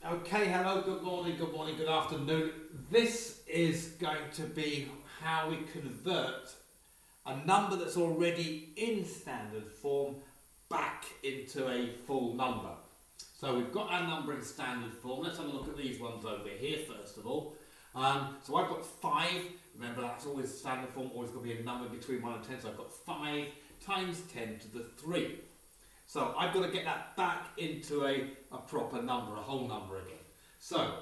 Okay, hello, good morning, good afternoon. This is going to be how we convert a number that's already in standard form back into a full number. So we've got our number in standard form. Let's have a look at these ones over here first of all. So I've got 5. Remember, that's always standard form, always got to be a number between 1 and 10. So I've got 5 times 10 to the 3. So I've got to get that back into a proper number, a whole number again. So,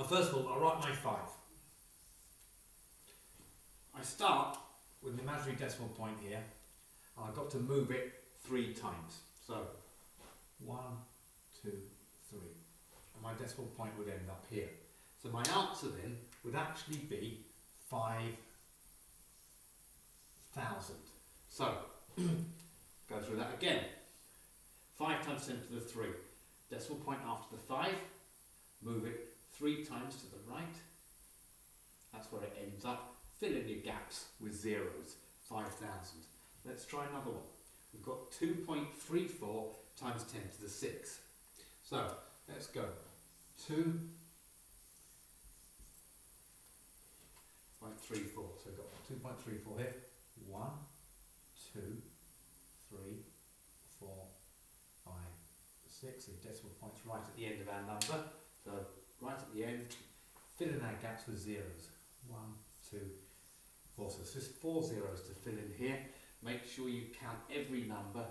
first of all, I'll write my 5. I start with an imaginary decimal point here, and I've got to move it 3 times. So, 1, 2, 3. And my decimal point would end up here. So my answer then would actually be 5,000. So, go through that again. 5 times 10 to the 3. Decimal point after the 5. Move it 3 times to the right. That's where it ends up. Fill in your gaps with zeros. 5,000. Let's try another one. We've got 2.34 times 10 to the 6. So, let's go. 2.34. So we've got 2.34 here. 1, 2, 3, 4, 5, 6. The decimal point's right at the end of our number. So right at the end, fill in our gaps with zeros. 1, 2, 4. So it's just 4 zeros to fill in here. Make sure you count every number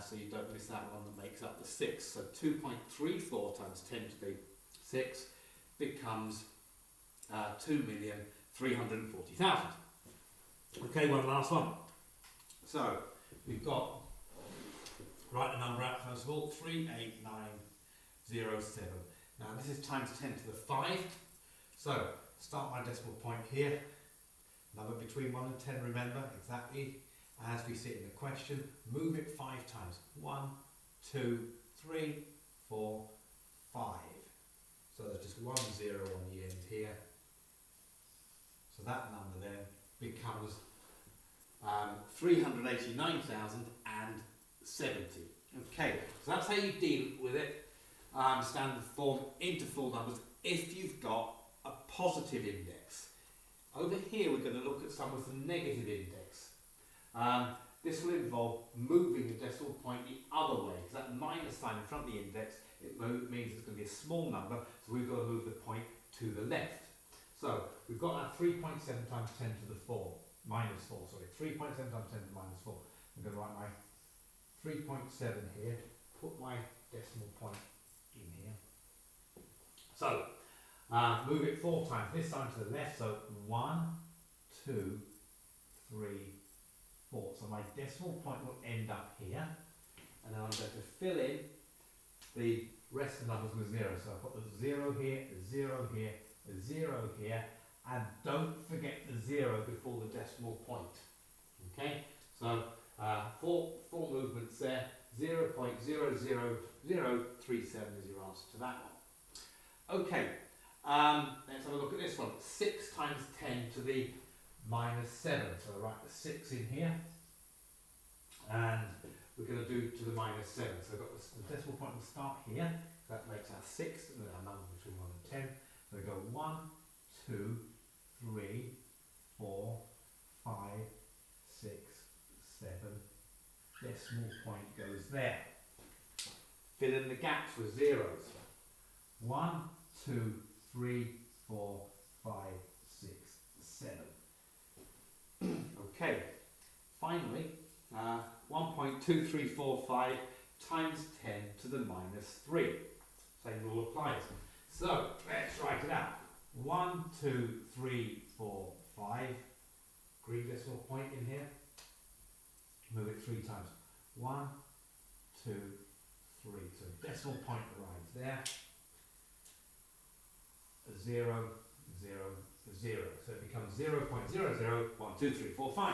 so you don't miss that one that makes up the 6. So 2.34 times 10 to the 6 becomes 2,340,000. Okay, one last one. So we've got, write the number out first of all, 38907. Now this is times 10 to the 5. So start my decimal point here. Number between 1 and 10, remember, exactly as we see it in the question. Move it 5 times. 1, 2, 3, 4, 5. So there's just 1 0 on the end here. So that number then becomes 389,070. Okay, so that's how you deal with it. Standard form into full numbers if you've got a positive index. Over here we're going to look at some with a negative index. This will involve moving the decimal point the other way, because that minus sign in front of the index, it means it's going to be a small number, so we've got to move the point to the left. So we've got our 3.7 times 10 to the 4, minus 4, sorry, 3.7 times 10 to the minus 4. I'm going to write my 3.7 here, put my decimal point in here. So, move it 4 times, this time to the left, so 1, 2, 3, 4. So my decimal point will end up here, and then I'm going to fill in the rest of the numbers with 0. So I've got the 0 here, a 0 here, a 0 here, and don't forget the 0 before the decimal point. Okay, so 4 movements there. 0.00037 is your answer to that one. Okay, let's have a look at this one. 6 times 10 to the minus 7. So I'll write the 6 in here, and we're going to do to the minus 7. So I've got the decimal point will start here. That makes our 6, and then our number between 1 and 10. So we go 1, 2, 3, 4, 5, 6, 7. Decimal point goes there. Fill in the gaps with zeros. 1, 2, 3, 4, 5, 6, 7. Okay. Finally, 1.2345 times 10 to the minus 3. Same rule applies. So let's write it out. 1, 2, 3, 4, 5. Green decimal point in here. Move it 3 times. 1, 2, 3. So decimal point arrives there. 0, 0, 0. So it becomes 0.001234.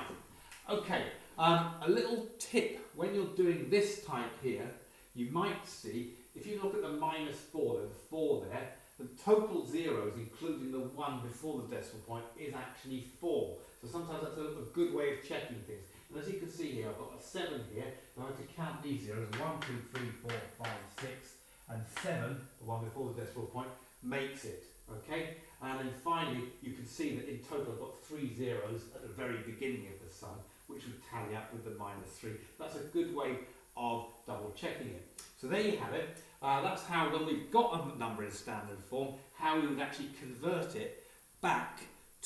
Okay, a little tip when you're doing this type here, you might see, if you look at the minus 4, there's a 4 there, the total zeros, including the 1 before the decimal point, is actually 4. So sometimes that's a good way of checking things. And as you can see here, I've got a 7 here, and I have to count these zeros, 1, 2, 3, 4, 5, 6, and 7, the one before the decimal point, makes it. Okay, and then finally you can see that in total I've got 3 zeros at the very beginning of the sum, which would tally up with the -3. That's a good way of double checking it. So there you have it. That's how, when we've got a number in standard form, how we would actually convert it back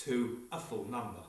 to a full number.